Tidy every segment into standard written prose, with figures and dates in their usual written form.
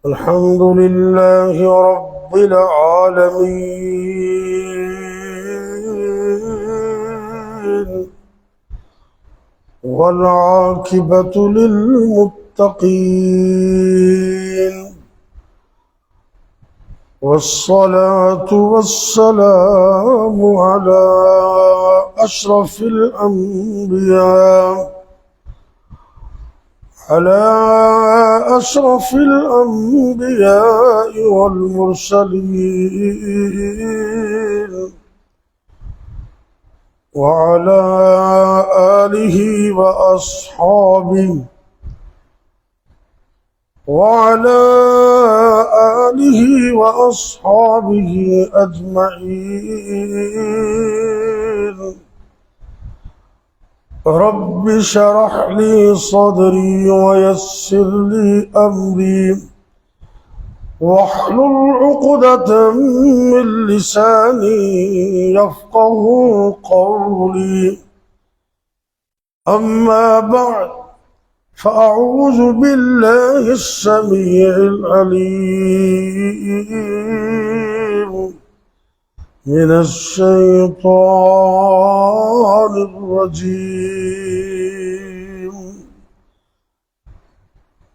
الحمد لله رب العالمين والعاقبة للمتقين والصلاة والسلام على أشرف الأنبياء والمرسلين وعلى آله وأصحابه أجمعين. رب اشرح لي صدري ويسر لي أمري واحلل عقدة من لساني يفقه قولي. أما بعد، فأعوذ بالله السميع العليم من الشيطان الرجيم.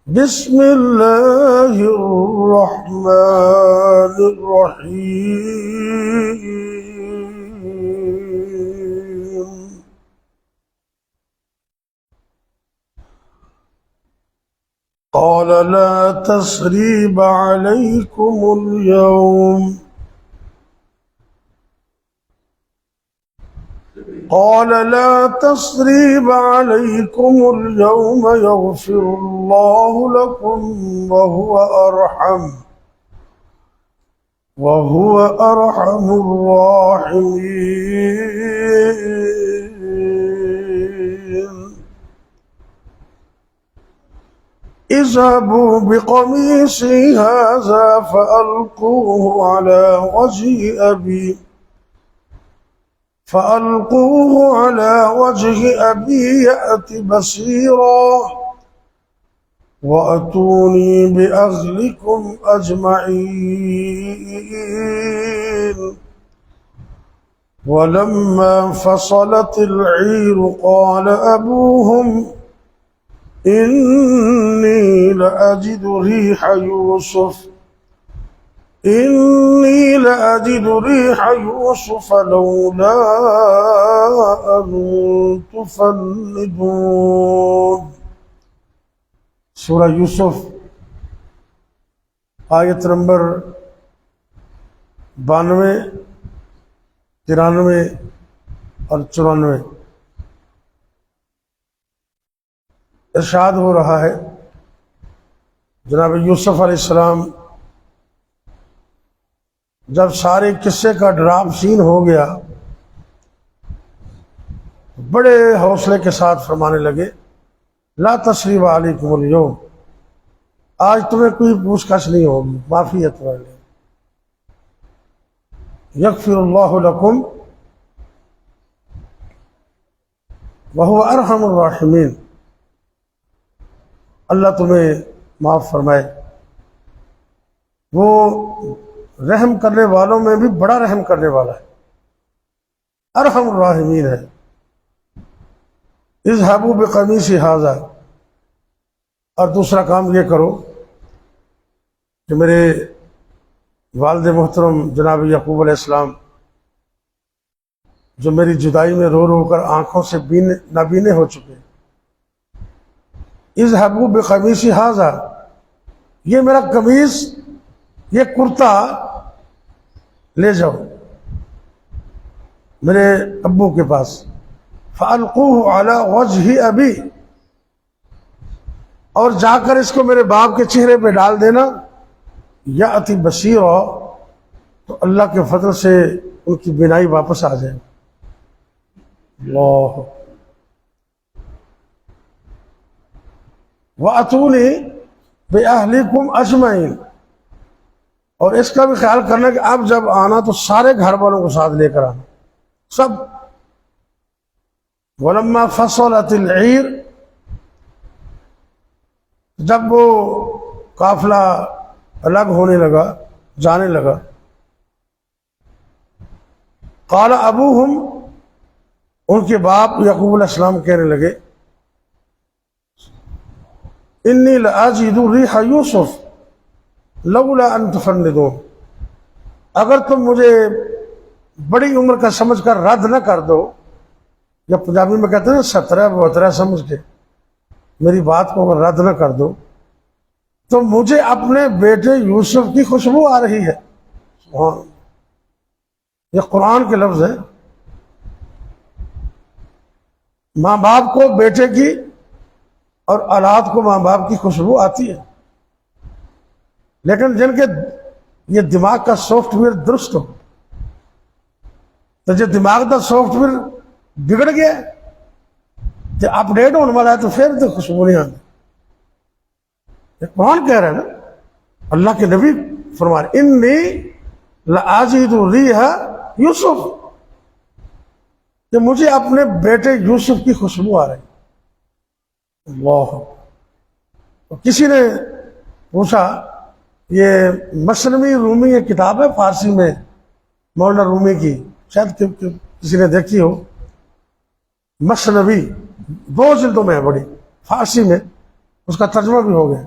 بسم الله الرحمن الرحيم. قال لا تثريب عليكم اليوم يغفر الله لكم وهو أرحم الراحمين. اذهبوا بقميصي هذا فألقوه على وجه أبي يأت بصيرا وأتوني بأهلكم أجمعين. ولما فصلت العير قال أبوهم إني لأجد ريح يوسف لولا أن تفندون. سورہ یوسف آیت نمبر 92، 93 اور 94 ارشاد ہو رہا ہے جناب یوسف علیہ السلام جب سارے قصے کا ڈراپ سین ہو گیا بڑے حوصلے کے ساتھ فرمانے لگے لا تثریب علیکم اليوم، آج تمہیں کوئی پوچھ گچھ نہیں ہوگی، معافی ہے تمہارے لیے. یغفر اللہ لکم وہو ارحم الراحمین، اللہ تمہیں معاف فرمائے، وہ رحم کرنے والوں میں بھی بڑا رحم کرنے والا ہے، ارحم الراحمین ہے. اذهبوا بقمیصی ھذا، اور دوسرا کام یہ کرو کہ میرے والد محترم جناب یعقوب علیہ السلام جو میری جدائی میں رو رو کر آنکھوں سے نابینے ہو چکے، اذهبوا بقمیصی ھذا، یہ میرا قمیص، یہ کرتا لے جاؤ میرے ابو کے پاس، فَأَلْقُوهُ عَلَى وَجْهِ أَبِي، اور جا کر اس کو میرے باپ کے چہرے پہ ڈال دینا، یأتی بصیرا، تو اللہ کے فضل سے ان کی بینائی واپس آ جائے. اللہ. وَأَتُونِي بِأَهْلِكُمْ أَجْمَعِينَ، اور اس کا بھی خیال کرنا کہ اب جب آنا تو سارے گھر والوں کو ساتھ لے کر آنا سب. وَلَمَّا فَصَلَتِ الْعِيرُ، جب وہ قافلہ अलग होने लगा, जाने लगा। क़ाल अबूहुम, उनके बाप याकूब अलैहिस्सलाम कहने लगे, इन्नी लअजिदु रिहा यूसुफ लौला अन तुफन्निदून, अगर तुम मुझे बड़ी उम्र का समझकर रद्द न कर दो, या पंजाबी में कहते हैं 17-72 समझ के मेरी बात को अगर रद्द न कर दो, तो मुझे अपने बेटे यूसुफ की खुशबू आ रही है। ये कुरान के लफ्ज है। माँ बाप को बेटे की और औलाद को माँ बाप की खुशबू आती है, लेकिन जिनके ये दिमाग का सॉफ्टवेयर दुरुस्त हो, तो जो दिमाग का सॉफ्टवेयर बिगड़ गया, जो अपडेट होने वाला है, तो फिर तो खुशबू नहीं आती। कौन कह रहा है ना, अल्लाह के नबी फरमा रहे, इन्नी लअजिदु रिहा यूसुफ, कि मुझे अपने बेटे यूसुफ की खुशबू आ रही। अल्लाह। तो किसी ने पूछा, ये मसनवी रूमी एक किताब है फारसी में, मौलाना रूमी की, शायद किसी ने देखी हो, मसनवी 2 जिल्दों में है, बड़ी फारसी में, उसका तर्जुमा भी हो गया।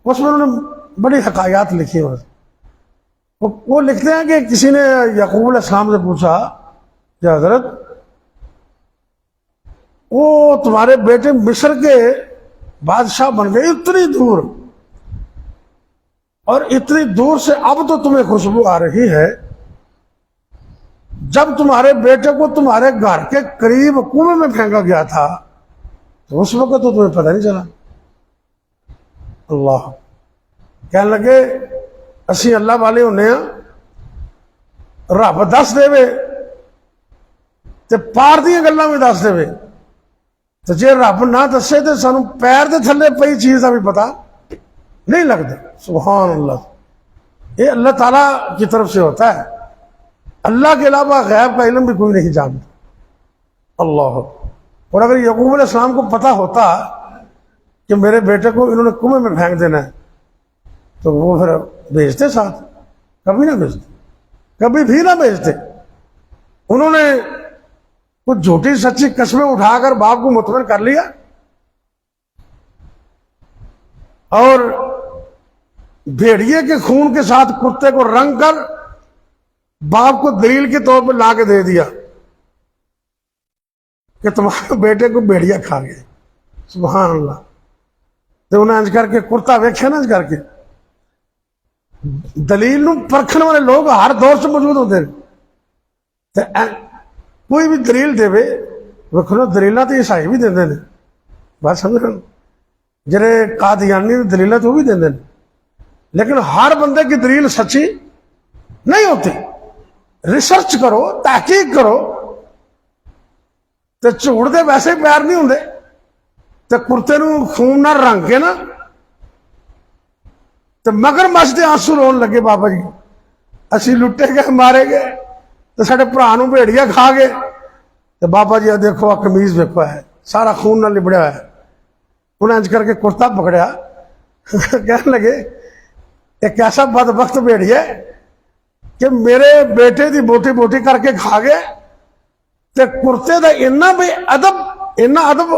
उसमें उन्होंने बड़ी हकायात लिखी है। वो लिखते हैं कि किसी ने याकूब अलैहिस्सलाम से पूछा कि हजरत, वो तुम्हारे बेटे मिस्र के बादशाह बन गए इतनी दूर, और इतनी दूर से अब तो तुम्हें खुशबू आ रही है, जब तुम्हारे बेटे को तुम्हारे घर के करीब कुएं में फेंका गया था, तो उस वक्त तो तुम्हें पता नहीं चला। अल्लाह। कहने लगे, असी अल्लाह वाले होने, रब दस देवे ते पार दी गल्लां भी दस देवे, तो जे रब ना दसे तो सानू पैर के थले पई चीज का भी पता नहीं लगता। सुभान अल्लाह। ये अल्लाह ताला की तरफ से होता है। अल्लाह के अलावा गैब का इल्म भी कोई नहीं जानता। अल्लाह। और अगर याकूब अलैहिस्सलाम को पता होता कि मेरे बेटे को इन्होंने कुएं में फेंक देना है, तो वो फिर भेजते साथ? कभी ना भेजते, कभी भी ना भेजते। उन्होंने कुछ झूठी सच्ची कस्में उठाकर बाप को मुतमइन कर लिया, और भेड़िए के खून के साथ कुत्ते को रंग कर बाप को दलील के तौर पर ला के दे दिया कि तुम्हारे बेटे को भेड़िया खा गए। सुभान अल्लाह। तो उन्हें अंज करके कुर्ता वेख्या ना, अंज करके दलील नूं परखण वाले लोग हर दौर से मौजूद होते हैं। कोई भी दलील देवे, वेखो ना, दलील तो ईसाई भी देंगे ने, बात समझ रहे, जेरे कादियानी दलील तो वो भी देंगे, लेकिन हर बंदे की दलील सच्ची नहीं होती। रिसर्च करो, तहकीक करो, तो झूठ दे वैसे ही पैर नहीं होंगे। तो कुर्ते नूं खून ना रंग के ना, तो मगर मचते आंसू रोन लगे, बाबा जी असी लुटे गए, मारे गए, तो साडे भरा नूं भेड़िया खा गए। तो बाबा जी देखो, आ कमीज देखो है, सारा खून ना लिबड़िया है। उन्हें अंज करके कुर्ता पकड़िया, कहने लगे, एक ऐसा बदबख्त भेड़िया कि मेरे बेटे की बोटी बोटी करके खा गए, तो कुर्ते का इन्ना भी अदब, इन्ना अदब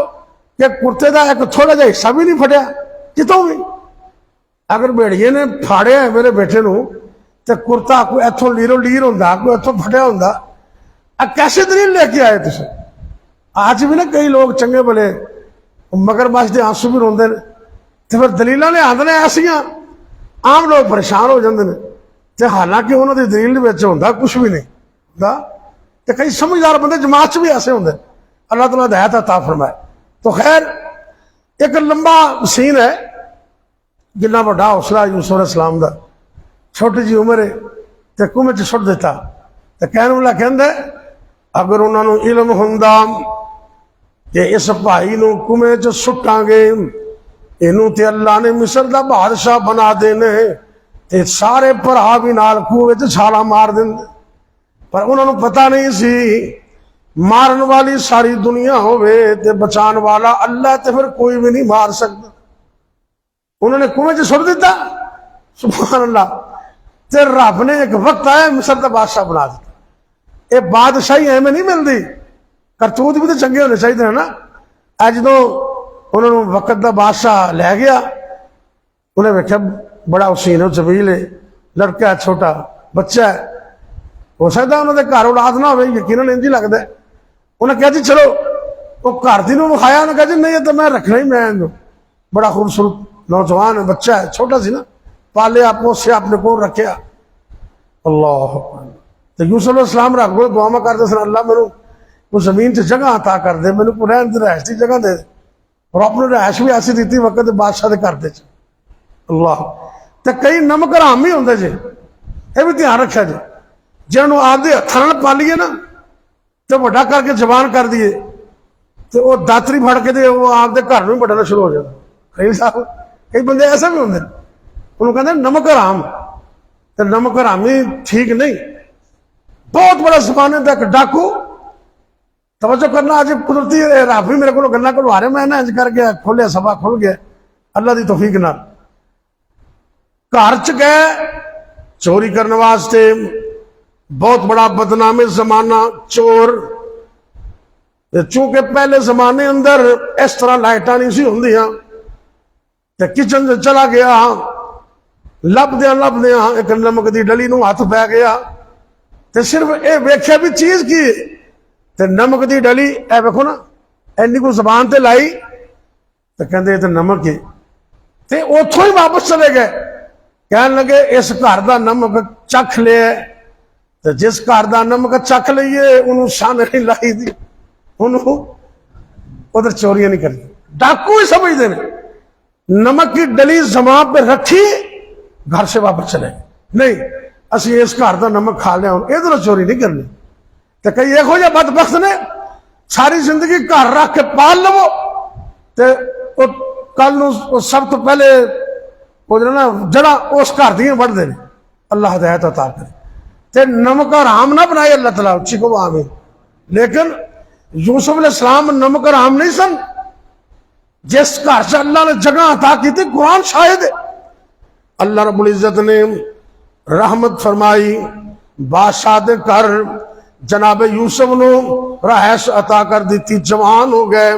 कि कुर्ते का एक थोड़ा जिहा हिस्सा भी नहीं फटिया कितों भी। अगर भेड़िए ने फाड़िया है मेरे बेटे नूं, तो कुर्ता कोई इथों लीरो लीर होंदा, कोई इथों फटिया होंदा। कैसे दलील लेके आए तुम? आज भी ना कई लोग चंगे भले मगरमच्छ के आंसू भी रोंदे ने, तो फिर दलील ले आंदे ऐसियां, आम लोग परेशान हो जाते हैं। तो हालांकि उन्होंने दलील में होंदा कुछ भी नहीं होंदा। तो कई समझदार बंदे जमात च भी ऐसे होंगे, अल्लाह ताला हिदायत अता फरमाए। तो खैर, एक लंबा सीन है, जिन्ना बड़ा हौसला यूसुफ अलैहिस्सलाम का, छोटी जी उम्र है, तो कुएं च सुट दिता। तो कहने वाला कहंदा, अगर उन्होंने इलम हुंदा कि इस भाई नूं कुएं च सुटांगे, इनू ते अल्लाह ने मिस्र का बादशाह बना देने, ते सारे भरा भी नाल कुएं च छाला मार देंदे। पर उन्होंने पता नहीं सी, मारन वाली सारी दुनिया होवे ते बचान वाला अल्लाह, ते फिर कोई भी नहीं मार सकता। उन्होंने कुएं च सुट दिता, सुभान अल्लाह। ते रब ने एक वक्त आया मिस्र का बादशाह बना दिता। ये बादशाही एवं नहीं मिलती, करतूत भी तो चंगे होने चाहिए ना। अज जो उन्होंने वक्त का बादशाह लै गया, उन्हें वेख्या बड़ा हसीन जमील है, लड़का है, छोटा बच्चा है, हो सकता उन्होंने घर औलाद ना हो, यकीनन इंज ही लगता है। उन्हें कहा जी चलो, वो घर दी विखाया, उन्हें कहा जी नहीं तो मैं रखना ही, मैं बड़ा खूबसूरत नौजवान है, बच्चा है, छोटा सी ना, पालिया पोसिया अपने को रखा। अल्लाह तो यूसुफ अलैहिस्सलाम रब को दुआ करते सन, अल्लाह मैनू वो जमीन च जगह अता कर दे, मैनू को रहन दी रहायश की जगह दे। और अपनी रहायश भी ऐसी दी वक्त बादशाह के घर दे। अल्लाह तो कई नमक हराम ही होंगे जी, यह भी ध्यान रखा जी। जिन्होंने आपके हथों नाल पालीए ना तो वड्डा करके जवान कर दिए, तो वह दातरी फड़ के वो आपके घर में बढ़ना शुरू हो जाता। कई साहब कई बंदे ऐसे भी होंगे, उन्होंने कहते नमक हराम, तो नमक हरामी ठीक नहीं। बहुत बड़ा जमाने तक डाकू, तवज्जो करना, आज कुदरती रब भी मेरे को गल्लां करवा रहे, मैं ना इंज कर गया, खोलिया सभा खुल गया अल्लाह की तौफीक नाल। घर च गए चोरी करने वास्ते, बहुत बड़ा बदनामी जमाना चोर। चूंकि पहले जमाने अंदर इस तरह लाइटा नहीं सी होंदियां, ते किचन से चला गया, लभद्या एक नमक की डली नूं हथ पै गया, ते सिर्फ ये वेख्या भी चीज की, ते नमक की डली ए वेखो ना, इन्नी को जबान ते लाई, तो कहते ये तो नमक है। ते उथों ही वापस चले गए, कहने लगे इस घर का नमक चख लिया, तो जिस घर का नमक चख लीए उन्होंने शन नहीं लाई दी, उन्होंने उधर चोरियां नहीं करी। डाकू ही समझते हैं नमक की डली जमा पे रखी, घर से वापस चले नहीं, असी इस घर का नमक खा लिया, इधर चोरी नहीं करनी। तो कई एक हो जाए बदबख्त ने सारी जिंदगी घर रख के पाल लवो, तो कल सब तो पहले ना जड़ा उस घर दी बढ़ते हैं। अल्लाह हिदायत अता करे, ते नमक हराम ना बनाए अल्लाह तआला, उच्ची को आमीन। लेकिन यूसुफ अलैहिस्सलाम नमक हराम नहीं सन। जिस घर से अल्लाह ने जगह अता की थी, कुरान शाहिद है, अल्लाह रब्बुल इज्जत ने रहमत फरमाई बादशाह दे घर जनाब यूसुफ नूं रहायश अता कर दी, जवान हो गए,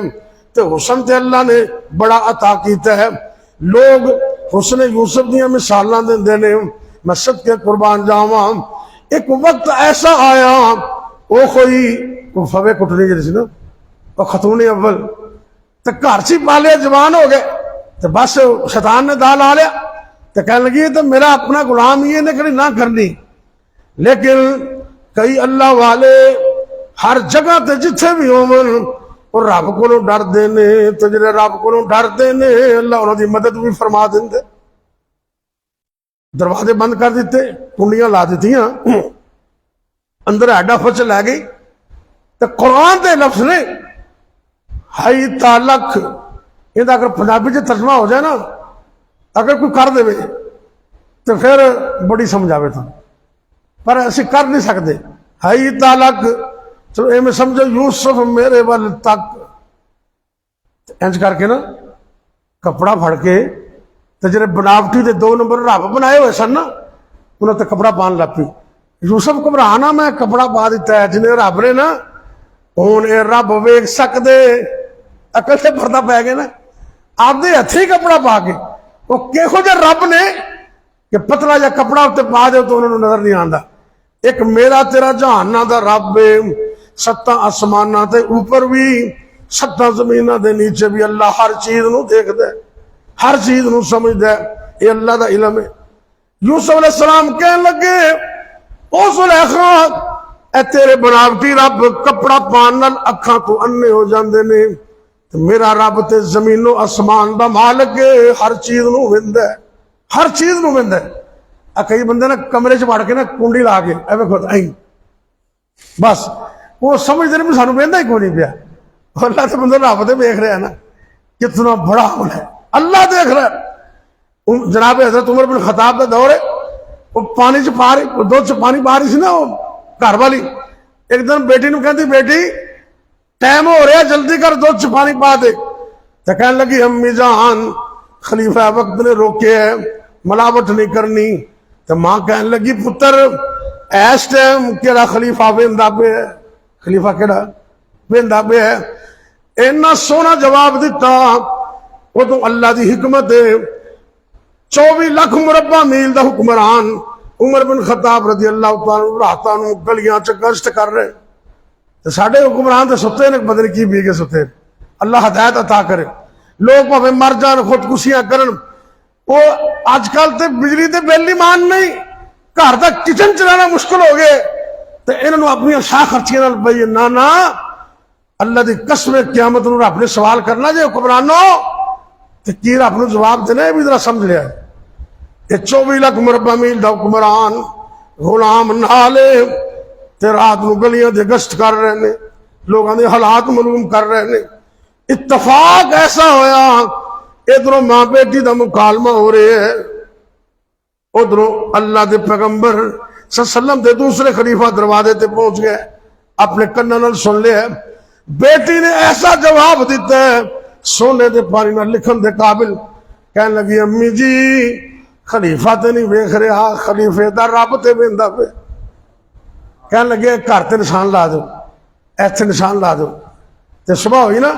तो हुसन ते अल्लाह ने बड़ा अता किया है। लोग हुसन यूसुफ दियां मिसालां देंदे ने, मैं सदके कुर्बान जावां। एक वक्त ऐसा आया, वो कोई फवे कुटनी जी ना, वो खतून अव्वल, तो घर से पाले जवान हो गए, तो बस शैतान ने दाल आ लिया, तो कह लगी तो मेरा अपना गुलाम ये ने कभी ना करनी। लेकिन कई अल्लाह वाले हर जगह ते जिथे भी होवन और रब को डरते ने, तो जो रब को डरते ने अल्लाह उन्होंने मदद भी फरमा देंगे। दरवाजे बंद कर दिते, कुंडियां ला दित्तियां, अंदर हैड ऑफिस लै गई, तो कुरान के लफ्ज ने हाई तालक, इहदा अगर पंजाबी च तर्जमा हो जाए ना, अगर कोई कर दे तो फिर बड़ी समझ आवे तुम, पर असी कर नहीं सकते। हाई तालक चलो इवें समझो यूसुफ मेरे वाल तक, इंज करके ना कपड़ा फड़ के, तो जो बनावटी के 2 नंबर रब बनाए हुए सन ना, उन्होंने तो कपड़ा पान लग पी। यूसुफ घबराना, मैं कपड़ा पा दिता है जिन्हें रब ने ना, हूं ये रब वेख सकते, अकल से पर्दा पै गए ना, आपके हथी कपड़ा पा के, वो किहो जिहा रब ने कि पतला जा कपड़ा उत्ते पा दो तो उन्होंने नजर नहीं आता। एक मेरा तेरा जहाना दा रब है, 7 आसमाना ते ऊपर भी 7 जमीना दे नीचे भी अल्लाह हर चीज नूं देखदा है, हर चीज नूं समझदा है, ये अल्लाह दा इलम है। यूसुफ अलैहिस्सलाम कहने लगे ओ सुलैखा, ए तेरे बनावटी रब कपड़ा पान नाल अखां तो अन्ने हो जांदे ने, तो मेरा रब ते जमीनों आसमान दा मालिक है, हर चीज नूं वेंदा है, हर चीज नूं वेंदा है। कई बंदे ना कमरे च वड़ के ना कुंडी ला के एवं खुद आई, बस वो समझते नहीं सानू वेंदा ही कोई नहीं पिया। अल्लाह तो बंदा रब तो देख रहा है ना, कितना बड़ा अमल है, अल्लाह देख रहा है। जनाब हजरत उमर बिन खताब का दौर है, वो पानी च पा रही, दुध च पानी पा रही सी ना वो घर वाली, एक दिन बेटी नूं कहती बेटी टाइम हो रहा जल्दी कर, दुध च पानी पा दे। तो कहने लगी अम्मी जान खलीफा वक्त ने रोके है, मिलावट नहीं करनी। तो मां कहने लगी पुत्र इस टाइम केड़ा खलीफा वेंदा पे है, खलीफा केड़ा वेंदा पे है। इन्ना सोहना जवाब दिता। उदों अल्लाह की हिकमत है, 24 लाख मुरब्बा मील का हुक्मरान उमर बिन खताब रजी अल्लाह तआला रातां नूं गलियां च गश्त कर रहे। तो साडे हुक्मरान तो सुते ने, पता नहीं की पी के सुते। अल्लाह हदायत अता करे। लोग भावें मर जान, खुदकुशियां करन। वो अजकल तो बिजली के बिल ही मान नहीं, घर का किचन चलाना मुश्किल हो गए। तो इन्होंने अपनी शाह खर्चियां नाल पई ना ना अल्लाह की कसम क़यामत नूं रब ने सवाल करना जे हुक्मरानो, तो की रब नूं जवाब देना। ये भी जरा समझ लिया। ये 24 लाख मुरब्बा मील का हुक्मरान गुलाम नाले ते रात नूं गलियां दे गश्त कर रहे ने, लोगों के हालात मालूम कर रहे ने। इत्तफाक ऐसा होया, इधरों मां बेटी का मुकालमा हो रहा है, उधरों अल्लाह के पैगंबर सल्लम के दूसरे खलीफा दरवाजे ते पहुंच गए, अपने कन्ना नाल सुन लिया। बेटी ने ऐसा जवाब दिता है सोने के पानी नाल लिखन के काबिल। कहने लगी अम्मी जी खलीफा तो नहीं वेख रहा, खलीफे का रब ते वेंदा पे। कहने लगे घर ते निशान ला दो, इत्थे निशान ला दो। तो सुबह हुई ना,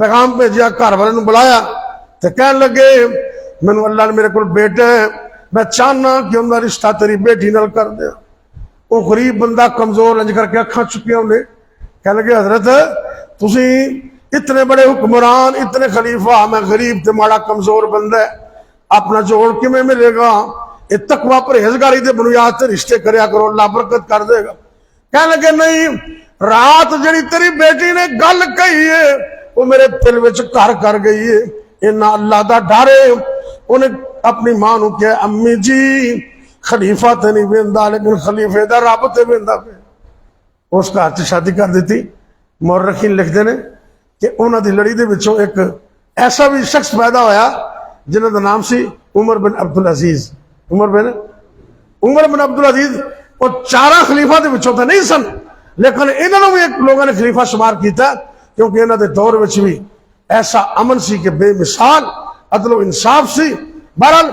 पैगाम भेजिया, घर वाले बुलाया। तो कहने लगे मैनू अल्लाह ने मेरे को बेटा है, मैं चाहना कि उनका रिश्ता तेरी बेटी नाल कर दे। वो गरीब बंदा कमजोर इंज करके अखा चुकिया उन्हें। कह लगे हजरत तुसी इतने बड़े हुक्मरान, इतने खलीफा, मैं गरीब ते माड़ा कमजोर बंदा है, अपना जोड़ किमें मिलेगा। ये तकवा परहेजगारी के बुनियाद से रिश्ते करया करो, अल्लाह बरकत कर देगा। कह लगे नहीं, रात जी तेरी बेटी ने गल कही है वो मेरे दिल में घर कर गई है। इन्ना अल्लाह का डर है। उन्हें अपनी मां को कहा अम्मी जी खलीफा तो नहीं वेंदा, लेकिन खलीफे का रब तो वेंदा पे। उस घर च शादी कर दी। मौरखीन लिखते हैं कि उन्होंने लड़ी के विचों एक ऐसा भी शख्स पैदा होया जिन्हों का नाम सी उमर बिन अब्दुल अजीज। उमर बिन अब्दुल अजीज वो 4 खलीफा के विचों तो नहीं सन, लेकिन इन्होंने भी एक लोगों ने खलीफा शुमार किया, क्योंकि इन्होंने दौर में भी ऐसा अमन सी कि बेमिसाल अदलो इंसाफ सी। बहरहाल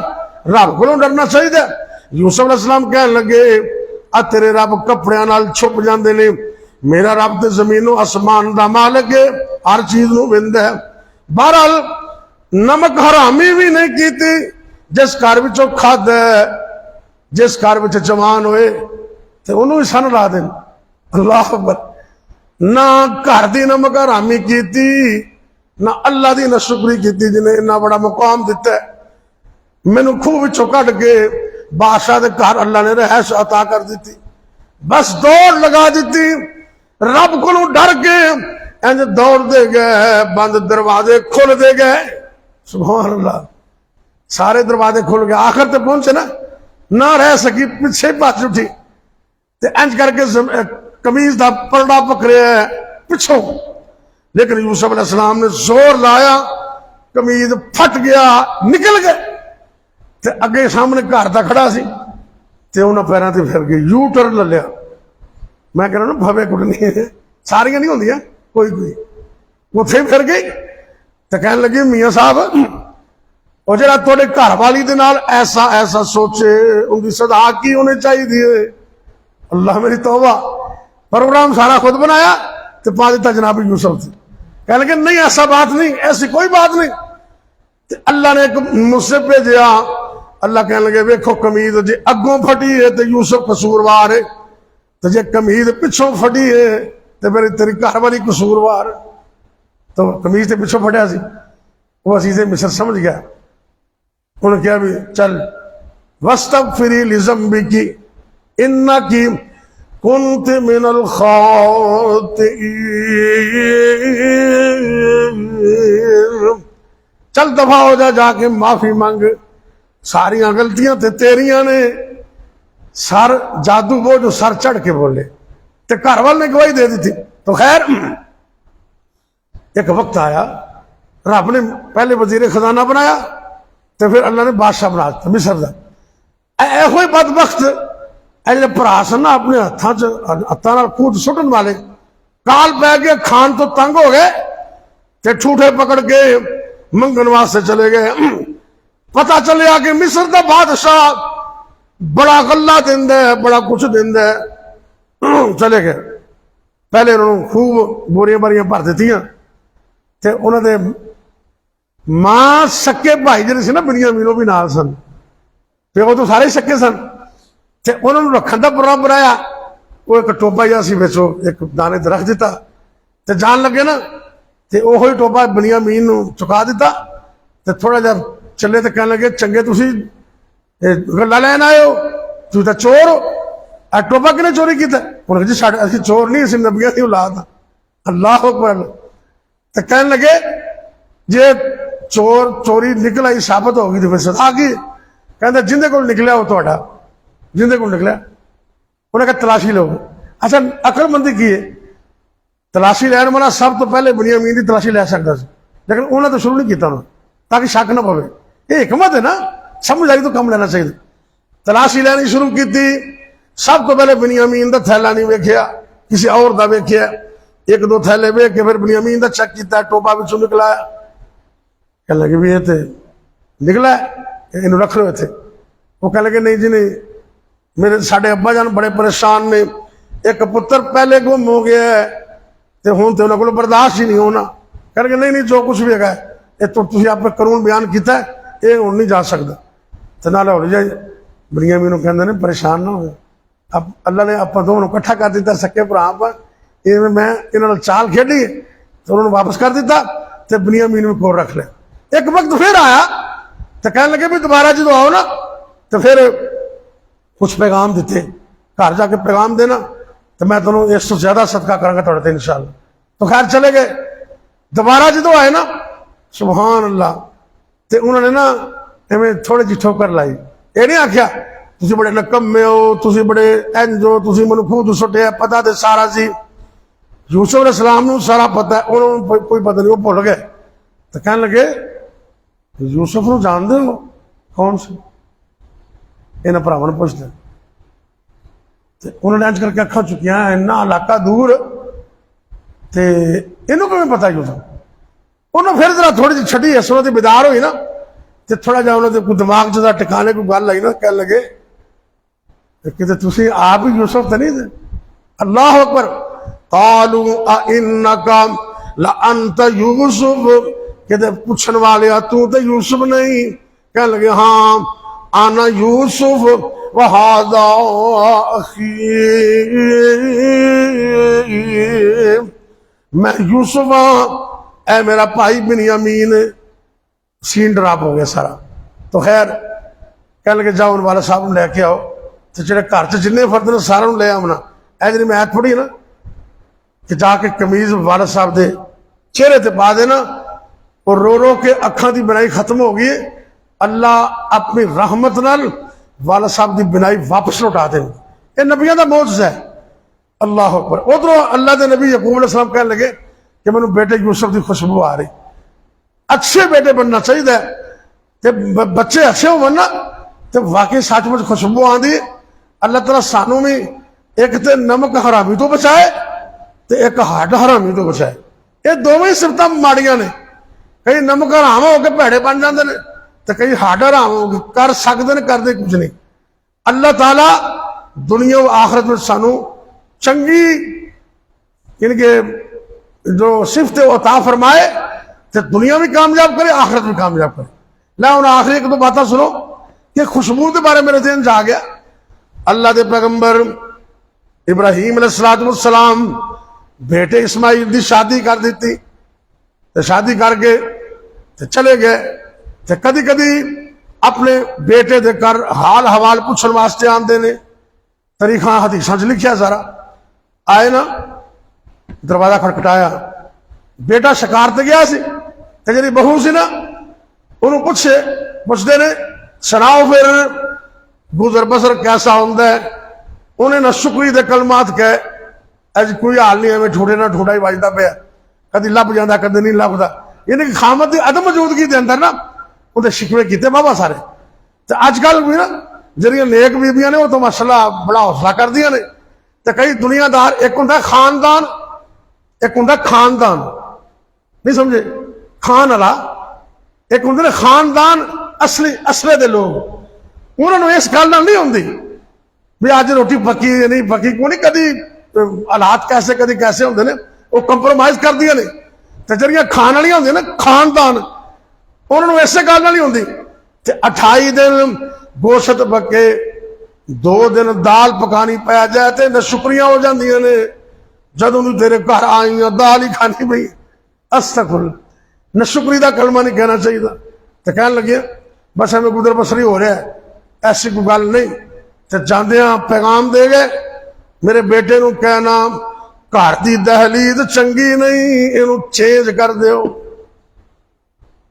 रब को डरना चाहिए। यूसुफ अलैहिस्सलाम कह लगे आ तेरे रब कपड़ियां नाल छुप जाते ने, मेरा रब तो जमीनों आसमान का मालिक है, हर चीज नूं वेंदा है। बहरहाल नमक हरामी भी नहीं की, जिस घर विचों खादा, जिस घर विच जवान होए तो उन्होंने भी सन ला देन। अल्लाह अकबर। ना घर की नमक हरामी की, ना अल्लाह की नशुक्री की, जिन्हें इन्ना बड़ा मुकाम दिता है। मैनू खूह विचों कढ़ के बादशाह के घर अल्लाह ने रहश अता कर दी। बस दौड़ लगा दी, रब को डर के इंज दौड़ते गए, बंद दरवाजे खुलते गए। सुभान अल्लाह, सारे दरवाजे खुल गए। आखिर तो पहुंचे ना रह सकी, पीछे भज उठी। इंज करके कमीज का परड़ा पकड़िया पिछों, लेकिन यूसुफ अलैहिस्सलाम ने जोर लाया, कमीज फट गया, निकल गए। ते अगे सामने घर का खड़ा सी, ते उन्होंने पैरों से फिर गई, यू टर्न ले लिया। मैं कह रहा ना भवे कुटनी सारियां नहीं होंदियां, कोई उत्थे फिर गई। तो कहने लगी मियाँ साहब और जरा थोड़े घर वाली दे नाल ऐसा ऐसा सोचे, उनकी सदा की होनी चाहिए। अल्लाह मेरी तौबा, प्रोग्राम सारा खुद बनाया तो पा दिता जनाब यूसुफ से। कह लगे नहीं ऐसा बात नहीं, ऐसी कोई बात नहीं। तो अल्लाह ने एक मुझसे भेजा। अल्लाह कहने लगे वेखो कमीज जे अगों फटी है तो यूसुफ कसूरवार है, तो जे कमीज पिछों फटी है तो मेरी तेरी घर वाली कसूरवार। तो कमीज के पिछों फटिया सी, वो अजीज़े मिस्र समझ गया। उन्होंने कहा भी चल वस्तगफिरी लिज़म्बिकी इन्नकी कुन्त मिनल खातिईन। चल दफा हो जा, जाके माफी मांग, सारिया गलतियां ते तेरियां ने। सर जादू वो जो सर चढ़ के बोले, तो घर वाले ने गवाही दे दी थी। तो खैर एक वक्त आया, रब ने पहले वजीर खजाना बनाया, तो फिर अल्लाह ने बादशाह बना दिया मिस्र का। ऐहो ही बदबख्त ऐसे भरा सन ना अपने हथों खूद सुटन वाले, काल पै गए, खान तो तंग हो गए, ते ठूठे पकड़ के मंगन वास्ते चले गए। पता चलिया कि मिस्र का बादशाह बड़ा गला देंदा है, बड़ा कुछ देंदा है। चले गए, पहले उन्होंने खूब बोरियां बारियां भर दित्तियां ते उन्होंने मां सक्के भाई जिहड़े सी ना बिन्यामीन भी नाल सन, प्यो तो सारे सक्के सन, ते उन्होंने रखण दा प्रोग्राम बनाया। वो एक टोबा जिहा सी विचों एक दाने ते रख दिता ते जान लगे ना, ते ओहो ही टोबा बिन्यामीन नूं चुका दिता ते थोड़ा जिहा चले तो कहने लगे चंगे तुसी गल्लां लैन आए हो, तुसीं तां चोर हो, आ टोबा किने चोरी कीता? उन्होंने जी साडे असीं चोर नहीं, असीं नबियां दी औलाद हां। अल्लाह अकबर। ते कहने लगे जे चोर चोरी निकल आई साबित होगी तो फिर सजा की? कहंदे जिंदे कोल निकलिया वो तुहाडा, जिंदे कोल निकलिया। उन्हें कहा तलाशी लो। अच्छा अकलमंदी की है, तलाशी लैन वाला सब तो पहले बिन्यामीन की तलाशी लै सकता सी, लेकिन उन्हें तो शुरू नहीं किया उन्होंने, ताकि शक ना पवे। ये हिकमत है ना, समझदारी तो कम लेना चाहिए। तलाशी लैनी शुरू की, सब तो पहले बिन्यामीन का थैला नहीं वेख्या, किसी और का वेख्या, एक दो थैले वेख के फिर बिन्यामीन का चेक किया, टोपा पिछों निकलाया। कह लगे भी ये तो निकला इन रख लो इतने। वो कह लगे नहीं जी नहीं, मेरे साडे अब्बा जान बड़े परेशान ने, एक पुत्र पहले गुम हो गया है तो हुण तो उन्होंने को बर्दाश्त ही नहीं होना। कह लगे नहीं नहीं जो कुछ भी है ये तो तुसीं आपने कानून बयान किया है, ये हुण नहीं जा सकता। तो नाले हौली जाए बिन्यामीन कहंदे ने परेशान ना हो, अब अल्लाह ने आपां दोनों इकट्ठा कर दिता, सक्के भरा पर इवें मैं इन्हां नाल चाल खेडी तो उन्होंने वापस कर दिता तो बिन्यामीन में कोल रख लिया। एक वक्त फिर आया तो कहने लगे भी दोबारा जो आओ ना तो फिर कुछ पैगाम दिते, घर जाके पैगाम देना तो मैं तुम इस तो ज्यादा सदका करांगा तुहाडे ते इंशाअल्लाह। तो खैर चले गए। दोबारा जो आए ना सुभान अल्लाह, तो उन्होंने ना इवें थोड़ी जी ठोकर लाई। ये नहीं आख्या तुसीं बड़े नकम्मे हो, तुसीं बड़े इंज हो, तुसीं मैनूं खुद सुट्टिया, पता तो सारा सी यूसुफ अलैहिस्सलाम नूं सारा पता है, उन्होंने कोई पता नहीं, वो भुल गए। तो कहने लगे यूसुफ नूं जानदे हो? कौन से? इन्हां भरावां नूं पुछदे। ते उन्होंने इंज करके अखां चुकियां, इन्ना इलाका दूर ते इन्हूं किवें पता यूसुफ? उन्होंने फिर जरा थोड़ी जी छड्डी, इस उन्होंने बेदार हुई ना तो थोड़ा जा उन्होंने दिमाग च टिकाने कोई गल आई ना, कह लगे कि तुसीं आप ही यूसुफ तो नहीं थे? अल्लाह अकबर। कालू इन्नका लअंत यूसुफ, कहते पूछने वाले तू तो यूसुफ नहीं? कह लगे हाँ आना यूसुफ वहादा अखी, मैं यूसुफ हाँ, ऐ मेरा भाई बिन्यामीन। सीन ड्राप हो गया सारा। तो खैर कह लगे जाओ वाला साहब लैके आओ, तो जो घर च जिन्ने फर्द ने सारे ले आना। ऐ जी मैं थोड़ी ना कि जाके कमीज वालद साहब के चेहरे ते पा देना और रो रो के अखां की बनाई खत्म हो गई। अल्लाह अपनी रहमत नाल वालद साहब की बनाई वापस लौटा दें। यह नबियों का मोजज़ा है। अल्लाह अकबर। उधरों अल्लाह के नबी यकूब अलैहिस्सलाम कह लगे कि मैनूं बेटे यूसुफ की खुशबू आ रही। अच्छे बेटे बनना चाहिए, तो बच्चे अच्छे हो ना तो वाकई सचमुच खुशबू आती। अल्लाह तआला सानू भी एक तो नमक हरामी तो बचाए तो एक हड्ड हरामी तो बचाए। ये दोवें ही सिफतां माड़ियां ने। कई नमक हराम हो के भैड़े बन जाते हैं तो कई हड्ड हराम हो के कर सकते हैं, करते कुछ नहीं। अल्लाह ताला दुनिया और आखिरत में सानू चंगी इनके जो सिफत अता फरमाए तो दुनिया भी कामयाब करे, आखिरत भी कामयाब करे। ला उन्हें आखिरी एक दो बातें सुनो कि खुशबू के बारे मेरे दिन जा गया। अल्लाह के पैगंबर इब्राहिम अलैहिस्सलाम बेटे इस्माइल की शादी कर दी, तो शादी करके तो चले गए। तो कदी कदी अपने बेटे के घर हाल हवाल पूछने वास्ते आते ने। तरीखा हदीसा च लिखिया सारा। आए ना दरवाजा खटखटाया, बेटा शिकार ते गया सी, ते जी बहू सी ना उन्होंने पुछते ने सुनाओ फिर गुजर बसर कैसा होंगे। उन्हें ना शुक्री दे कलमात कहे, अज कोई हाल नहीं, एवं ठूडे ना ठूडा ही बजता पाया, कभी लभ जाता कभी नहीं लभदा। यानी कि खामत की अदम मौजूदगी के अंदर ना उन्हें शिकवे किए बाबा सारे। तो अजकल भी ना जरिया नेक बीबियां ने वो तो माशाअल्लाह बड़ा हौसला कर दिया ने। तो कई दुनियादार, एक होंगे खानदान, एक होंगे खानदान, नहीं समझे खान वाला, एक होंगे खानदान असली असले दे लोग उन्होंने इस गल नहीं आती भी अज रोटी पकी नहीं पकी क्यों नहीं, कभी हालात कैसे कभी कैसे होंगे ने, वो कंप्रोमाइज कर दिया ने। तो जड़ियाँ खाण वाली होंगे ना खानदान, उन्होंने इस गल नहीं आती। 28 दिन गोश्त पके, 2 दिन दाल पकानी पै जाए तो नशुक्रियां हो जांदियां ने, जदों तेरे घर आई दाल ही खानी पई। अस्तगफुर, नशुक्री का कलमा नहीं कहना चाहिए। तो कह लगे बस हमें गुदर बसरी हो रहा है, ऐसी कोई गल नहीं। तो जाते पैगाम दे गए, मेरे बेटे को कहना घर की दहलीज चंगी नहीं, इनू चेंज कर दो।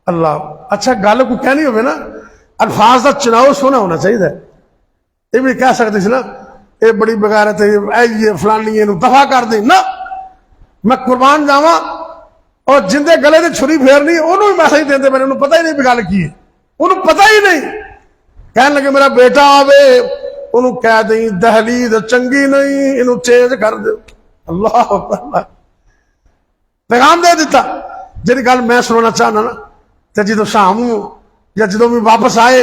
अल्लाह, अच्छा गल को कहनी हो ना, अल्फाज का चुनाव सोना होना चाहिए। ये भी कह सकते थे ना, ये बड़ी बगैरत है फलानी, इनू दफा कर दे ना। मैं कुर्बान जावा और जिंदे गले से छुरी फेरनी, उन्होंने मैसेज देते मेरे, उन्होंने पता ही नहीं गल की है, उन्होंने पता ही नहीं। कह लगे मेरा बेटा आवे, उन्होंने कह दी दहलीज चंगी नहीं, इनू चेंज कर दो। अल्लाह पैगाम दे दिता। जी गल मैं सुनाना चाहना ना, तो जो शाम या जो भी वापस आए,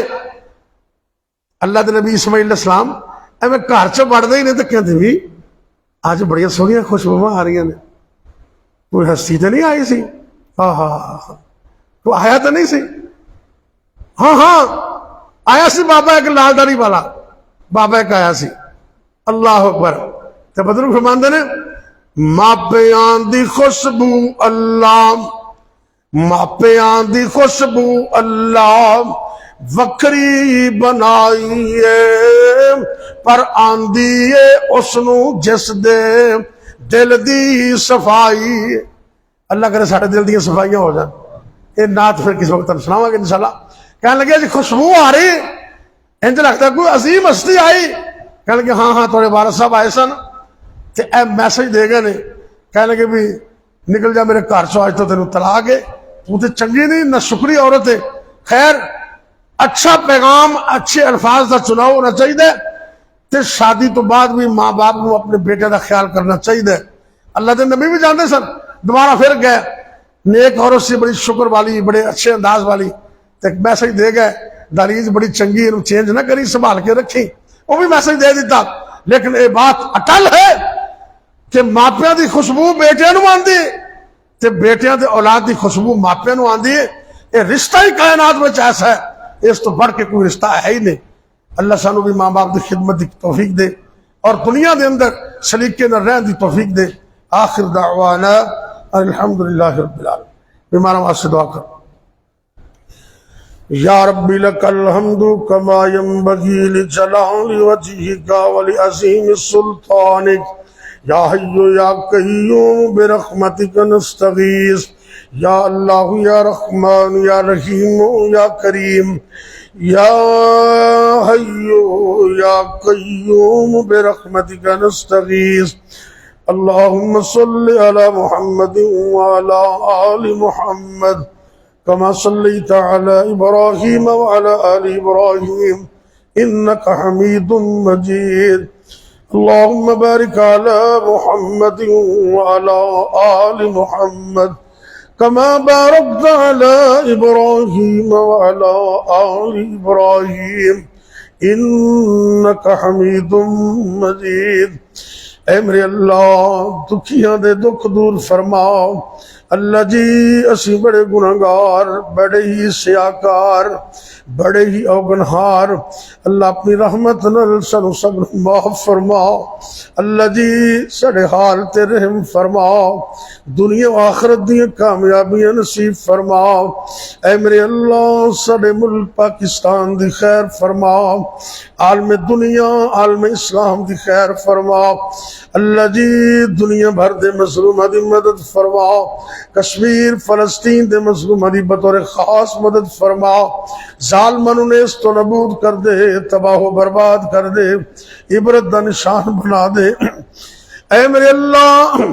अल्लाह के नबी इस्माइल इस्लाम एवं घर च बढ़ते ही नहीं, तो कहते भी अज बड़िया सोहनिया खुशबुआ आ रही ने, कोई हस्ती तो नहीं आई सी? हाँ हाँ, कोई आया तो नहीं सी? हाँ हाँ आया सी बाबा एक लालदारी वाला, बाबा एक आया सी। अल्लाह अकबर। तो बदरू फरमांदे ने मापियां दी खुशबू अल्लाह, मापियां दी खुशबू अल्लाह वखरी बनाई है, पर आंदी है उसनू जिस दे दिल दी सफाई। अल्लाह करे साढ़े दिल दी सफाइयां हो जाए। ये नात फिर किस वक्त सुनावांगे इंशाल्लाह। कह लगे जी खुशबू आ रही, इंज लगता कोई अजीम हस्ती आई। कह लगे हाँ हाँ थोड़े वारस साहब आए सन, तो ए मैसेज दे गए ने। कह लगे भी निकल जा मेरे घर चो, अज तो तेन तलाक है, तू तो चंगी नहीं ना शुक्री औरत है। खैर अच्छा पैगाम, अच्छे अल्फाज का चुनाव होना चाहिए। तो शादी तो बाद भी माँ बाप को अपने बेटे का ख्याल करना चाहिए। अल्लाह के नबी भी जानते सन, दोबारा फिर गए नेक औरत से बड़ी शुक्र वाली, बड़े अच्छे अंदाज वाली, तो मैसेज दे गए दहलीज बड़ी चंगी, इन्हू चेंज ना करी, संभाल के रखी। वो भी मैसेज दे दिता। लेकिन ये बात अटल है कि मापिया की खुशबू बेटिया आती है, तो बेटिया के औलाद की खुशबू मापिया आती है। ये रिश्ता ही कायनात में ऐसा है, इस तो बढ़ के कोई रिश्ता है ही नहीं। अल्लाह सानू भी माँ बाप की खिदमत की तौफीक दे और दुनिया के अंदर सलीके न रहने की तौफीक दे। आखिर दावाना अल्हम्दुलिल्लाह रब्बिल आलमीन। बीमारों वास्ते दुआ कर। या रब्बी लकल हम्दु कमा यंबगी लिजलाली वजहिका व लिअज़ीम सुल्तानिक। या हय्यु या कय्यूम बिरहमतिका नस्तगीस। या अल्लाह या रहमान या रहीम या करीम। या हय्यु या कय्यूम बिरहमतिका नस्तगीस। अल्लाहुम्मा सल्लि अला मुहम्मद व अला आलि मुहम्मद कमा सल्लैता अला इब्राहीम व अला आलि इब्राहीम इन्नका हमीदुम मजीद। अल्लाहुम्मा बारिक अला मुहम्मद व अला आलि मुहम्मद कमा बारकता अला इब्राहीम व अला आलि इब्राहीम इन्नका हमीदुम मजीद। ऐ मेरे अल्लाह दुखियां दे दुख दूर फरमाओ। अल्लाह जी असी बड़े गुनाहगार, बड़े ही सियाकार, बड़े ही अवगनहार। अल्लाह अपनी रहमत नाल सानू सब माफ फरमाओ। अल्लाह जी साडे हाल ते रहम फरमाओ, दुनिया आखिरत दी कामयाबियां नसीब फरमाओ। ऐ मेरे अल्लाह साडे मुल्क पाकिस्तान दी खैर फरमाओ, आलम दुनिया आलम इस्लाम दी खैर फरमाओ। अल्लाह जी दुनिया भर दे मजलूमां दी मदद फरमाओ। कश्मीर फलस्तीन दे मजलूमां दी बतौर खास मदद फरमाओ। जालिमां नूं नेस्त तो नबूद कर दे, तबाह बर्बाद कर दे, इबरत दा निशान बना दे। ऐ मेरे अल्लाह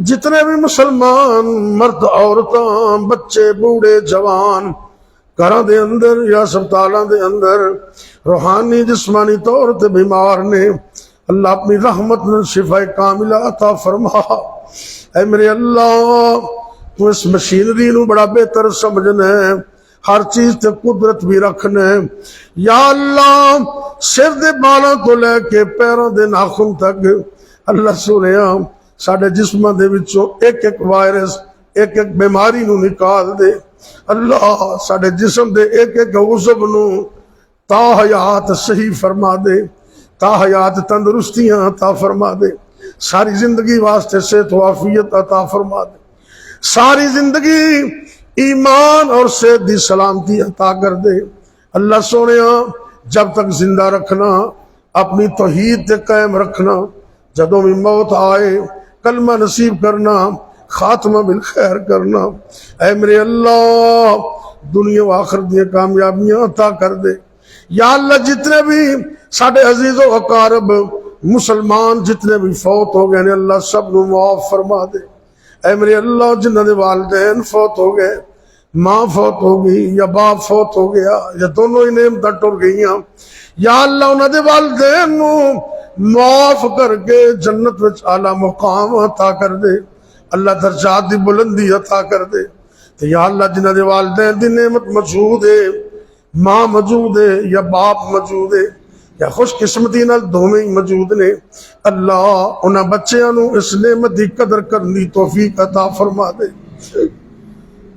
जितने भी मुसलमान मर्द औरतां बच्चे बूढ़े जवान घरों के अंदर या अस्पतालों के अंदर रूहानी जिस्मानी तौर पर बीमार ने, अल्लाह अपनी रहमत में शिफा कामिला अता फरमा। ऐ मेरे अल्लाह तू इस मशीनरी नू बड़ा बेहतर समझना है, हर चीज ते कुदरत भी रखने। या अल्लाह सिर दे बालों तो लैके पैरों दे नाखून तक अल्लाह सुने साडे जिस्मां दे विचों एक एक वायरस एक एक बीमारी नू निकाल दे। अल्लाह साडे जिस्म दे एक एक उज़व नू ता हयात सही फरमा दे, ता हयात तंदुरुस्तियां अता फरमा दे। सारी जिंदगी वास्ते सेहत वाफियत अता फरमा दे। सारी जिंदगी ईमान और सेहत दी सलामती अता कर दे। अल्लाह सोने जब तक जिंदा रखना, अपनी तौहीद ते कायम रखना। जदों भी मौत आए कलमा नसीब करना, खात्मा बिल खैर करना। ऐ मेरे अल्लाह दुनिया व आखिरत दी कामयाबियां अता कर दे। या अल्लाह जितने भी साडे अजीजो अकारब मुसलमान जितने भी फौत हो गए ने अल्लाह सब नू माफ फरमा दे। ऐ मेरे अल्लाह जिन्हां दे वालिदैन फौत हो गए, मां फौत हो गई या बाप फौत हो गया या दोनों ही नेमतां टुर गईयां, या अल्लाह उन्हां दे वालिदैन नू माफ करके जन्नत विच आला मुकाम अता कर दे। अल्लाह दर्जात दी बुलंदी अता कर दे। ते या अल्लाह जिन्हां दे वालिदैन दी नेमत मौजूद है, मां मौजूद है या बाप मौजूद है या खुशकिस्मती नाल दोवें ही मौजूद ने, अल्लाह उन्हां बच्चियां नू इस नेमत दी कदर करने दी तौफीक अता फरमा दे।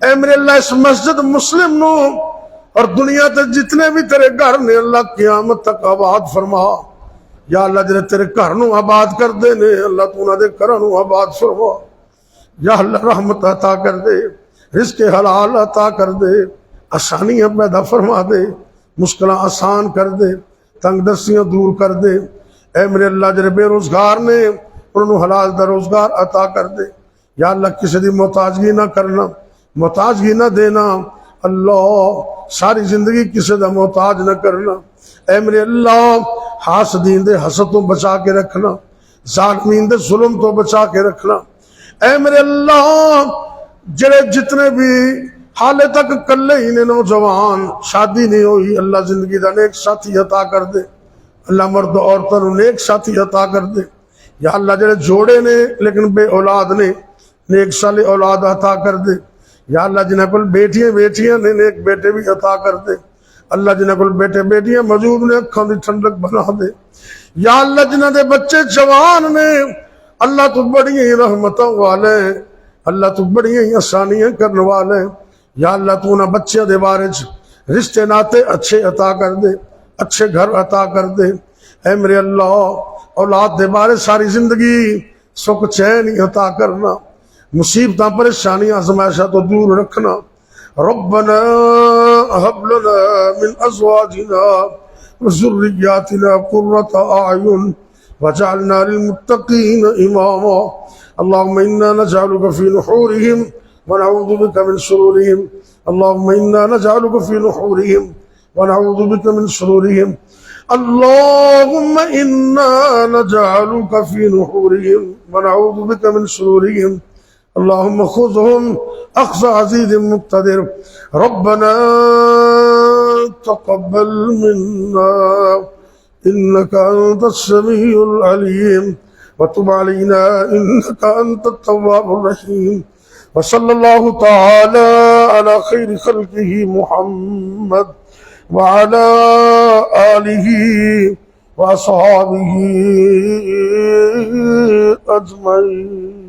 ऐ मेरे अल्लाह इस मस्जिद मुस्लिम नू और दुनिया ते जितने भी तेरे घर ने अल्लाह क़यामत तक आबाद फरमा। या अल्लाह जिहड़े तेरे घर नू आबाद कर दे ने अल्लाह तू उन्हां दे घरां नू आबाद फरमा। या अल्लाह रहमत अता कर दे, रिज़्क़ हलाल अता कर दे, आसानियां पैदा फरमा दे, मुश्किलां आसान कर दे, तंगदस्तियां दूर कर दे। ऐ मेरे अल्लाह जिहड़े बेरोजगार ने उन्होंने हलाल दा रोजगार अता कर दे। या अल्लाह किसी की मोहताजगी ना करना, मोहताजगी ना देना। अल्लाह सारी जिंदगी किसी का मोहताज ना करना। ऐ मेरे अल्लाह हासदीन दे हसद तो बचा के रखना, जालिमीन दे जुल्म तो बचा के रखना। ऐ मेरे अल्लाह जिहड़े जितने भी हाले तक कल्ले ही ने नौजवान, शादी नहीं हुई, अल्लाह जिंदगी का नेक साथी अता कर दे। अल्लाह मर्द औरतों नेक साथी अता कर दे। या अल्लाह जिहड़े जोड़े ने लेकिन बे औलाद ने, नेक साले औलाद अता कर दे। या अल्लाह जिन्हां कोल बेटियां बेटियां ने नेक बेटे भी अता कर दे। अल्लाह जिन्हां कोल बेटे बेटियां मौजूद ने अखां दी ठंडक बना दे। या अल्लाह जिन्हां दे बच्चे जवान ने अल्लाह तू बड़ियां ही रहमतों वाले, अल्लाह तू बड़ियां ही आसानियां करने वाले। या अल्लाह तू उन्हां बच्चों दे बारे च रिश्ते नाते अच्छे अता कर दे, अच्छे घर अता कर दे। ऐ मेरे अल्लाह औलाद दे बारे सारी जिंदगी सुख चैन ही अता करना, मुसीबत परेशानियां आज़माइशां तो दूर रखना। रब्बना हब लना मिन अज़वाजिना व ज़ुर्रिय्यातिना क़ुर्रता अयुन वजअलना लिलमुत्तक़ीन इमामा। अल्लाहुम्मा इन्ना नजअलुका फ़ी नुहूरिहिम व नऊज़ु बिका मिन शुरूरिहिम। अल्लाहुम्मा इन्ना नजअलुका फ़ी नुहूरिहिम व नऊज़ु बिका मिन शुरूरिहिम। अल्लाहुम्मा इन्ना नजअलुका फ़ी नुहूरिहिम व नऊज़ु बिका मिन शुरूरिहिम। अल्लाहुम्मा खुज़हुम अख़्ज़ अज़ीज़ मुक़्तदिर। रब्बना तक़ब्बल मिन्ना इन्नका अंतस समीउल अलीम व तुब अलैना इन्नका अंतत तव्वाबुर रहीम। व सल्लल्लाहु तआला अला खैरि खल्क़िही मुहम्मद व अला आलिही व अस्हाबिही अजमईन।